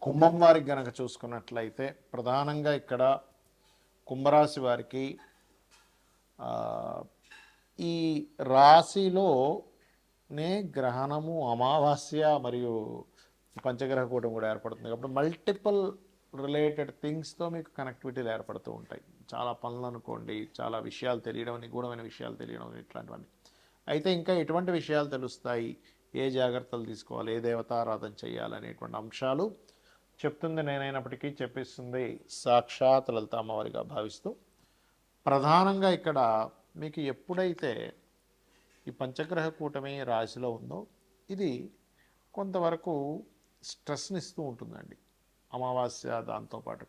కుంభం వారికి గనక చూసుకున్నట్లయితే ప్రధానంగా ఇక్కడ కుంభరాశి వారికి ఈ రాశిలోనే గ్రహణము అమావాస్య మరియు పంచగ్రహ కూటం కూడా ఏర్పడుతుంది కాబట్టి మల్టిపుల్ రిలేటెడ్ థింగ్స్తో మీకు కనెక్టివిటీలు ఏర్పడుతూ ఉంటాయి. చాలా పనులు అనుకోండి, చాలా విషయాలు తెలియడం, నిగూఢమైన విషయాలు తెలియడం, ఇట్లాంటివన్నీ. అయితే ఇంకా ఎటువంటి విషయాలు తెలుస్తాయి, ఏ జాగ్రత్తలు తీసుకోవాలి, ఏ దేవతారాధన చేయాలనేటువంటి అంశాలు చెప్తుంది నేనైనప్పటికీ చెప్పిస్తుంది సాక్షాత్ లలిత అమ్మవారిగా భావిస్తూ ప్రధానంగా ఇక్కడ మీకు ఎప్పుడైతే ఈ పంచగ్రహ కూటమి రాశిలో ఉందో ఇది కొంతవరకు స్ట్రెస్ని ఇస్తూ ఉంటుందండి, అమావాస్య దాంతోపాటు.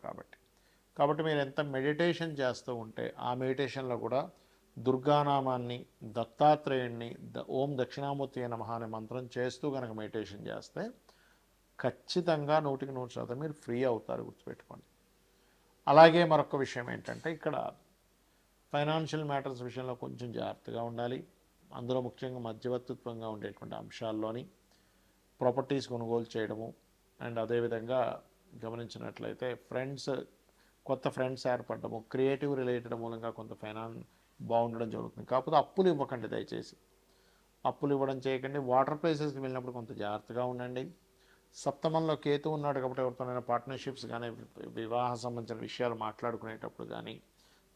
కాబట్టి మీరు ఎంత మెడిటేషన్ చేస్తూ ఉంటే ఆ మెడిటేషన్లో కూడా దుర్గానామాన్ని, దత్తాత్రేయుణ్ణి, ఓం దక్షిణామూర్తి నమః అనే మంత్రం చేస్తూ కనుక మెడిటేషన్ చేస్తే ఖచ్చితంగా 100% మీరు ఫ్రీ అవుతారు, గుర్తుపెట్టుకోండి. అలాగే మరొక విషయం ఏంటంటే ఇక్కడ ఫైనాన్షియల్ మ్యాటర్స్ విషయంలో కొంచెం జాగ్రత్తగా ఉండాలి. అందులో ముఖ్యంగా మధ్యవర్తిత్వంగా ఉండేటువంటి అంశాల్లోని ప్రాపర్టీస్ కొనుగోలు చేయడము అండ్ అదేవిధంగా గమనించినట్లయితే కొత్త ఫ్రెండ్స్ ఏర్పడము, క్రియేటివ్ రిలేటెడ్ మూలంగా కొంత బాగుండడం జరుగుతుంది. కాకపోతే అప్పులు ఇవ్వకండి, దయచేసి అప్పులు ఇవ్వడం చేయకండి. వాటర్ ప్లేసెస్కి వెళ్ళినప్పుడు కొంత జాగ్రత్తగా ఉండండి. సప్తమంలో కేతు ఉన్నాడు కాబట్టి ఎవరితోనైనా పార్ట్నర్షిప్స్ కానీ వివాహ సంబంధించిన విషయాలు మాట్లాడుకునేటప్పుడు కానీ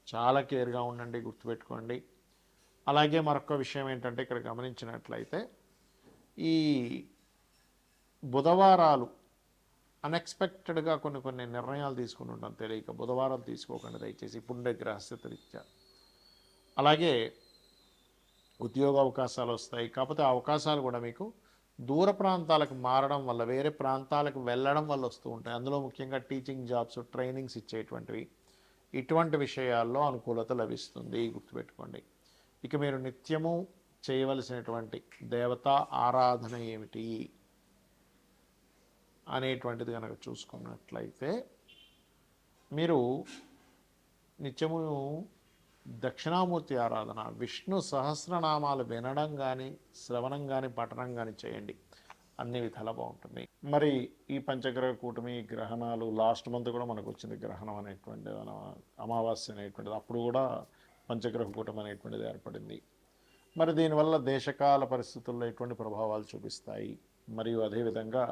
చాలా కేర్గా ఉండండి, గుర్తుపెట్టుకోండి. అలాగే మరొక విషయం ఏంటంటే ఇక్కడ గమనించినట్లయితే ఈ బుధవారాలు అన్ఎక్స్పెక్టెడ్గా కొన్ని నిర్ణయాలు తీసుకుని ఉంటాం తెలియక. బుధవారాలు తీసుకోకండి దయచేసి, ఇప్పుడుండే గ్రహస్థిత రీత్యా. అలాగే ఉద్యోగ అవకాశాలు వస్తాయి, కాకపోతే ఆ అవకాశాలు కూడా మీకు దూర ప్రాంతాలకు మారడం వల్ల, వేరే ప్రాంతాలకు వెళ్ళడం వల్ల వస్తూ ఉంటాయి. అందులో ముఖ్యంగా టీచింగ్ జాబ్స్, ట్రైనింగ్స్ ఇచ్చేటువంటివి, ఇటువంటి విషయాల్లో అనుకూలత లభిస్తుంది, గుర్తుపెట్టుకోండి. ఇక మీరు నిత్యము చేయవలసినటువంటి దేవతా ఆరాధన ఏమిటి అనేటువంటిది కనుక చూసుకున్నట్లయితే మీరు నిత్యము దక్షిణామూర్తి ఆరాధన, విష్ణు సహస్రనామాలు వినడం కానీ శ్రవణం కానీ పఠనం కానీ చేయండి, అన్ని విధాలా బాగుంటుంది. మరి ఈ పంచగ్రహ కూటమి గ్రహణాలు లాస్ట్ మంత్ కూడా మనకు వచ్చింది, గ్రహణం అనేటువంటి అమావాస్య అనేటువంటిది, అప్పుడు కూడా పంచగ్రహ కూటమి అనేటువంటిది ఏర్పడింది. మరి దీనివల్ల దేశకాల పరిస్థితుల్లో ఎటువంటి ప్రభావాలు చూపిస్తాయి, మరియు అదేవిధంగా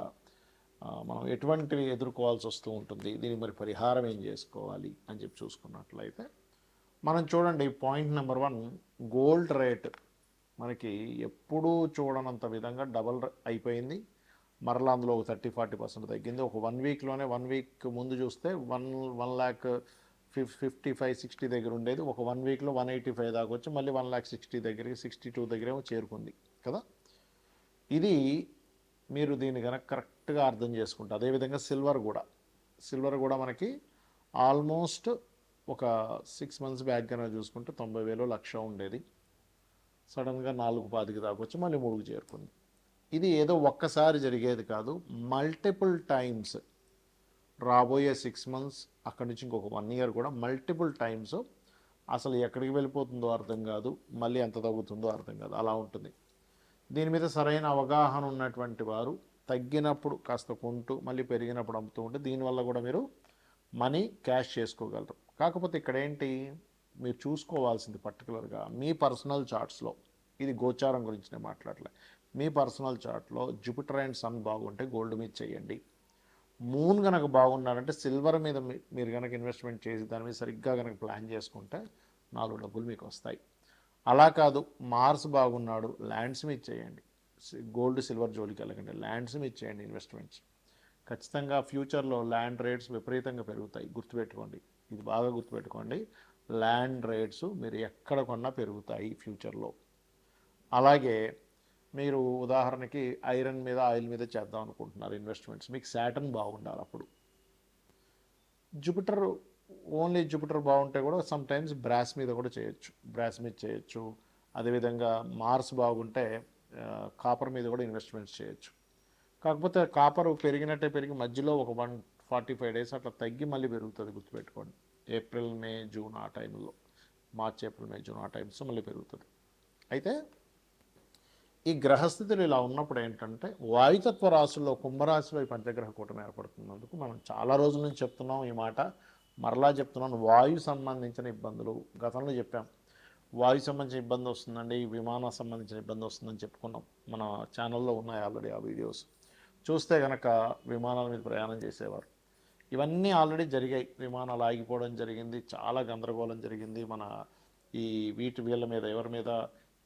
మనం ఎటువంటివి ఎదుర్కోవాల్సి వస్తూ ఉంటుంది, దీనికి మరి పరిహారం ఏం చేసుకోవాలి అని చెప్పి చూసుకున్నట్లయితే మనం చూడండి, పాయింట్ నెంబర్ 1, గోల్డ్ రేట్ మనకి ఎప్పుడూ చూడనంత విధంగా డబల్ అయిపోయింది. మరలా అందులో ఒక 30-40% తగ్గింది. ఒక 1 వీక్లోనే, 1 వీక్ ముందు చూస్తే 1,55,60 దగ్గర ఉండేది, ఒక 1 వీక్లో 185 దాకా వచ్చి మళ్ళీ 1,60 దగ్గరికి, 62 దగ్గరేమో చేరుకుంది కదా. ఇది మీరు దీన్ని కనుక కరెక్ట్గా అర్థం చేసుకుంటే, అదేవిధంగా సిల్వర్ కూడా మనకి ఆల్మోస్ట్ ఒక 6 మంత్స్ బ్యాక్ కనుక చూసుకుంటే 90,000 లక్ష ఉండేది, సడన్గా 4,25 దాకా వచ్చి మళ్ళీ 3కు చేరుకుంది. ఇది ఏదో ఒక్కసారి జరిగేది కాదు, మల్టిపుల్ టైమ్స్ రాబోయే 6 మంత్స్ అక్కడి నుంచి ఇంకొక 1 ఇయర్ కూడా మల్టిపుల్ టైమ్స్ అసలు ఎక్కడికి వెళ్ళిపోతుందో అర్థం కాదు, మళ్ళీ ఎంత తగ్గుతుందో అర్థం కాదు, అలా ఉంటుంది. దీని మీద సరైన అవగాహన ఉన్నటువంటి వారు తగ్గినప్పుడు కాస్త కొంటూ మళ్ళీ పెరిగినప్పుడు అమ్ముతూ ఉంటే దీనివల్ల కూడా మీరు మనీ క్యాష్ చేసుకోగలరు. కాకపోతే ఇక్కడ ఏంటి మీరు చూసుకోవాల్సింది పర్టికులర్గా మీ పర్సనల్ చార్ట్స్లో, ఇది గోచారం గురించి నేను మాట్లాడలే, మీ పర్సనల్ చార్ట్లో జూపిటర్ అండ్ సన్ బాగుంటే గోల్డ్ మీద చేయండి. మూన్ కనుక బాగున్నారంటే సిల్వర్ మీద మీరు కనుక ఇన్వెస్ట్మెంట్ చేసి దాని మీద సరిగ్గా కనుక ప్లాన్ చేసుకుంటే 4 డబ్బులు మీకు వస్తాయి. అలా కాదు, మార్స్ బాగున్నాడు, ల్యాండ్స్ మీద చేయండి, గోల్డ్ సిల్వర్ జోలికి వెళ్ళకండి, ల్యాండ్స్ మీద చేయండి ఇన్వెస్ట్మెంట్స్. ఖచ్చితంగా ఫ్యూచర్లో ల్యాండ్ రేట్స్ విపరీతంగా పెరుగుతాయి, గుర్తుపెట్టుకోండి, ఇది బాగా గుర్తుపెట్టుకోండి. ల్యాండ్ రేట్స్ మీరు ఎక్కడ కొన్నా పెరుగుతాయి ఫ్యూచర్లో. అలాగే మీరు ఉదాహరణకి ఐరన్ మీద, ఆయిల్ మీద చేద్దాం అనుకుంటున్నారు ఇన్వెస్ట్మెంట్స్, మీకు శాటర్న్ బాగుండాలి. అప్పుడు ఓన్లీ జూపిటర్ బాగుంటే కూడా సమ్ టైమ్స్ బ్రాస్ మీద కూడా చేయొచ్చు, బ్రాస్ మీద చేయొచ్చు. అదేవిధంగా మార్స్ బాగుంటే కాపర్ మీద కూడా ఇన్వెస్ట్మెంట్స్ చేయొచ్చు. కాకపోతే కాపర్ పెరిగినట్టే పెరిగి మధ్యలో ఒక 145 డేస్ అట్లా తగ్గి మళ్ళీ పెరుగుతుంది, గుర్తుపెట్టుకోండి. ఏప్రిల్ మే జూన్ ఆ టైంలో, మార్చ్ ఏప్రిల్ మే జూన్ ఆ టైమ్స్ మళ్ళీ పెరుగుతుంది. అయితే ఈ గ్రహస్థితులు ఇలా ఉన్నప్పుడు ఏంటంటే వాయుతత్వ రాశుల్లో కుంభరాశిలో ఈ పంచగ్రహ కూటమి ఏర్పడుతున్నందుకు మనం చాలా రోజుల నుంచి చెప్తున్నాం ఈ మాట, మరలా చెప్తున్నాను. వాయు సంబంధించిన ఇబ్బందులు గతంలో చెప్పాం. వాయు సంబంధించిన ఇబ్బంది వస్తుందండి, విమానం సంబంధించిన ఇబ్బంది వస్తుందని చెప్పుకున్నాం. మన ఛానల్లో ఉన్నాయి ఆల్రెడీ ఆ వీడియోస్. చూస్తే కనుక విమానాల మీద ప్రయాణం చేసేవారు. ఇవన్నీ ఆల్రెడీ జరిగాయి. విమానాలు ఆగిపోవడం జరిగింది, చాలా గందరగోళం జరిగింది. మన ఈ వీళ్ళ మీద ఎవరి మీద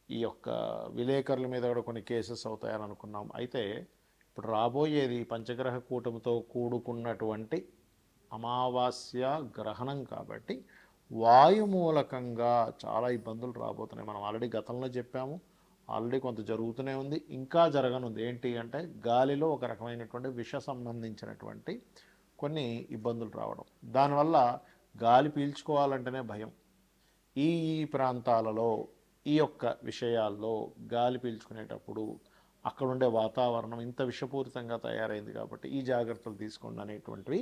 ఈ యొక్క విలేకరుల మీద కూడా కొన్ని కేసెస్ అవుతాయని అనుకున్నాం. అయితే ఇప్పుడు రాబోయేది పంచగ్రహ కూటమితో కూడుకున్నటువంటి అమావాస్య గ్రహణం కాబట్టి వాయు మూలకంగా చాలా ఇబ్బందులు రాబోతున్నాయి. మనం ఆల్రెడీ గతంలో చెప్పాము, ఆల్రెడీ కొంత జరుగుతూనే ఉంది, ఇంకా జరగనుంది. ఏంటి అంటే గాలిలో ఒక రకమైనటువంటి విష సంబంధించినటువంటి కొన్ని ఇబ్బందులు రావడం, దానివల్ల గాలి పీల్చుకోవాలంటేనే భయం. ఈ ప్రాంతాలలో ఈ యొక్క విషయాల్లో గాలి పీల్చుకునేటప్పుడు అక్కడ ఉండే వాతావరణం ఇంత విషపూరితంగా తయారైంది కాబట్టి ఈ జాగ్రత్తలు తీసుకోండి అనేటువంటివి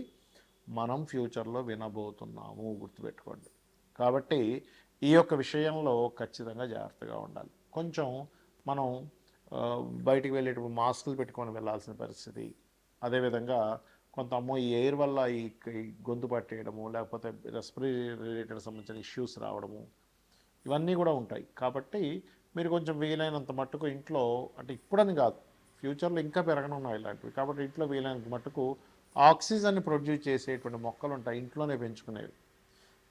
మనం ఫ్యూచర్లో వినబోతున్నాము, గుర్తుపెట్టుకోండి. కాబట్టి ఈ యొక్క విషయంలో ఖచ్చితంగా జాగ్రత్తగా ఉండాలి. కొంచెం మనం బయటికి వెళ్ళేటప్పుడు మాస్కులు పెట్టుకొని వెళ్ళాల్సిన పరిస్థితి. అదేవిధంగా కొంత ఈ ఎయిర్ వల్ల ఈ గొంతు పట్టేయడము, లేకపోతే రెస్పిరేటరీ రిలేటెడ్ సంబంధించిన ఇష్యూస్ రావడము, ఇవన్నీ కూడా ఉంటాయి. కాబట్టి మీరు కొంచెం వీలైనంత మట్టుకు ఇంట్లో, అంటే ఇప్పుడని కాదు, ఫ్యూచర్లో ఇంకా పెరగనున్నాయి ఇలాంటివి. కాబట్టి ఇంట్లో వీలైనంత మట్టుకు ఆక్సిజన్ని ప్రొడ్యూస్ చేసేటువంటి మొక్కలు ఉంటాయి, ఇంట్లోనే పెంచుకునేవి.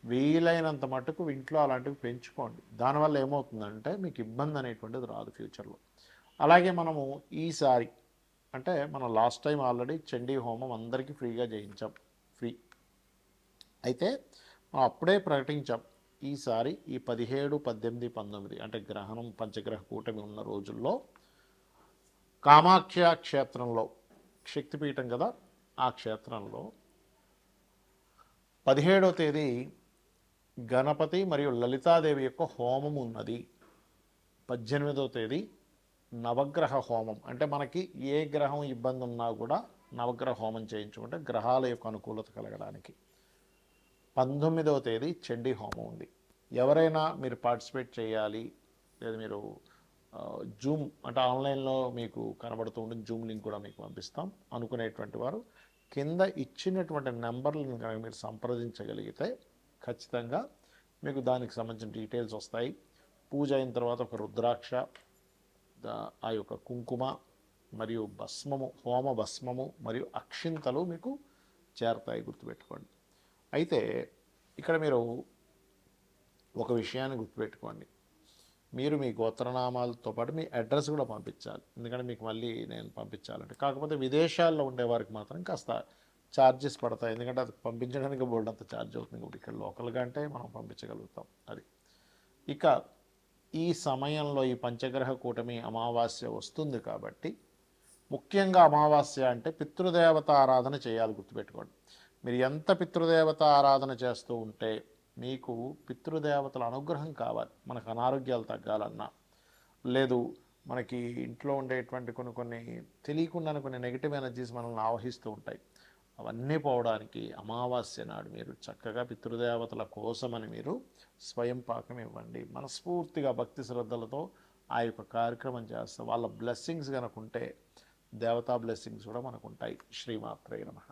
వీలైనంత మట్టుకు ఇంట్లో అలాంటివి పెంచుకోండి. దానివల్ల ఏమవుతుందంటే మీకు ఇబ్బంది అనేటువంటిది రాదు ఫ్యూచర్లో. అలాగే మనము ఈసారి అంటే మనం లాస్ట్ టైం ఆల్రెడీ చండీ హోమం అందరికీ ఫ్రీగా చేయించాం, ఫ్రీ. అయితే మనం అప్పుడే ప్రకటించాం, ఈసారి ఈ 17, 18, 19 అంటే గ్రహణం పంచగ్రహ కూటమి ఉన్న రోజుల్లో కామాఖ్య క్షేత్రంలో, శక్తిపీఠం కదా ఆ క్షేత్రంలో 17వ తేదీ గణపతి మరియు లలితాదేవి యొక్క హోమం ఉన్నది. 18వ తేదీ నవగ్రహ హోమం, అంటే మనకి ఏ గ్రహం ఇబ్బంది ఉన్నా కూడా నవగ్రహ హోమం చేయించుకుంటే గ్రహాల యొక్క అనుకూలత కలగడానికి. 19వ తేదీ చండీ హోమం ఉంది. ఎవరైనా మీరు పార్టిసిపేట్ చేయాలి, లేదా మీరు జూమ్ అంటే ఆన్లైన్లో మీకు కనబడుతూ ఉంటుంది, జూమ్ లింక్ కూడా మీకు పంపిస్తాం అనుకునేటువంటి వారు కింద ఇచ్చినటువంటి నెంబర్లను కనుక మీరు సంప్రదించగలిగితే ఖచ్చితంగా మీకు దానికి సంబంధించిన డీటెయిల్స్ వస్తాయి. పూజ అయిన తర్వాత ఒక రుద్రాక్ష, ఆ యొక్క కుంకుమ మరియు భస్మము, హోమ భస్మము మరియు అక్షింతలు మీకు చేరతాయి, గుర్తుపెట్టుకోండి. అయితే ఇక్కడ మీరు ఒక విషయాన్ని గుర్తుపెట్టుకోండి, మీరు మీ గోత్రనామాలతో పాటు మీ అడ్రస్ కూడా పంపించాలి. ఎందుకంటే మీకు మళ్ళీ నేను పంపించాలంటే, కాకపోతే విదేశాల్లో ఉండేవారికి మాత్రం కాస్త ఛార్జెస్ పడతాయి, ఎందుకంటే అది పంపించడానికి బోర్డు అంత ఛార్జ్ అవుతుంది. కాబట్టి ఇక్కడ లోకల్గా అంటే మనం పంపించగలుగుతాం. అది ఇక ఈ సమయంలో ఈ పంచగ్రహ కూటమి అమావాస్య వస్తుంది కాబట్టి ముఖ్యంగా అమావాస్య అంటే పితృదేవత ఆరాధన చేయాలి, గుర్తుపెట్టుకోండి. మీరు ఎంత పితృదేవత ఆరాధన చేస్తూ ఉంటే మీకు పితృదేవతల అనుగ్రహం కావాలి. మనకు అనారోగ్యాలు తగ్గాలన్నా, లేదు మనకి ఇంట్లో ఉండేటువంటి కొన్ని తెలియకుండానే కొన్ని నెగిటివ్ ఎనర్జీస్ మనల్ని ఆవహిస్తూ ఉంటాయి, అవన్నీ పోవడానికి అమావాస్య నాడు మీరు చక్కగా పితృదేవతల కోసమని మీరు స్వయం పాకం ఇవ్వండి. మనస్ఫూర్తిగా భక్తి శ్రద్ధలతో ఆ యొక్క కార్యక్రమం చేస్తే వాళ్ళ బ్లెస్సింగ్స్ కనుక ఉంటే దేవతా బ్లెస్సింగ్స్ కూడా మనకు ఉంటాయి. శ్రీమాత్రే నమః.